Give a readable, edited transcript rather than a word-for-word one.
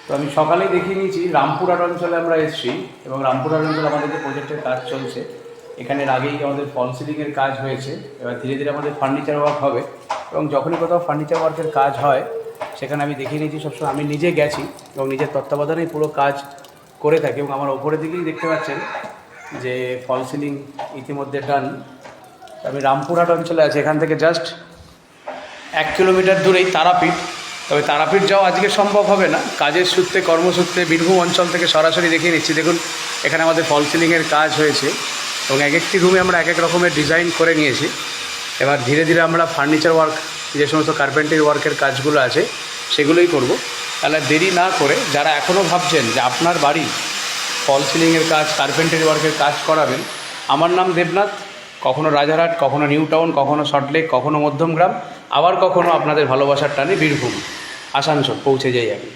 তো আমি সকালেই দেখিয়ে নিয়েছি রামপুরহাট অঞ্চলে আমরা এসেছি এবং রামপুরহাট অঞ্চলে আমাদের যে প্রজেক্টের কাজ চলছে, এখানের আগেই আমাদের ফল সিলিংয়ের কাজ হয়েছে। এবার ধীরে ধীরে আমাদের ফার্নিচার ওয়ার্ক হবে এবং যখনই কোথাও ফার্নিচার ওয়ার্কের কাজ হয় সেখানে আমি দেখিয়ে নিয়েছি। সবসময় আমি নিজে গেছি এবং নিজের তত্ত্বাবধানেই পুরো কাজ করে থাকি এবং আমার ওপরের দিকেই দেখতে পাচ্ছেন যে ফল সিলিং ইতিমধ্যে ডান। আমি রামপুরহাট অঞ্চলে আছি, এখান থেকে জাস্ট 1 কিলোমিটার দূরেই তারাপীঠ। তবে তারাপীঠ যাওয়া আজকে সম্ভব হবে না, কাজের সূত্রে কর্মসূত্রে বীরভূম অঞ্চল থেকে সরাসরি দেখিয়ে নিচ্ছি। দেখুন এখানে আমাদের ফল সিলিংয়ের কাজ হয়েছে এবং এক একটি রুমে আমরা এক এক রকমের ডিজাইন করে নিয়েছি। এবার ধীরে ধীরে আমরা ফার্নিচার ওয়ার্ক, যে সমস্ত কার্পেন্টারি ওয়ার্কের কাজগুলো আছে সেগুলোই করব। তাহলে দেরি না করে যারা এখনও ভাবছেন যে আপনার বাড়ি ফল সিলিংয়ের কাজ, কার্পেন্টারি ওয়ার্কের কাজ করাবেন, আমার নাম দেবনাথ। কখনো রাজারহাট, কখনো নিউ টাউন, কখনো সল্টলেক, কখনো মধ্যমগ্রাম, আবার কখনো আপনাদের ভালোবাসার টানে বীরভূম, আসানসোল পৌঁছে যাই আমি।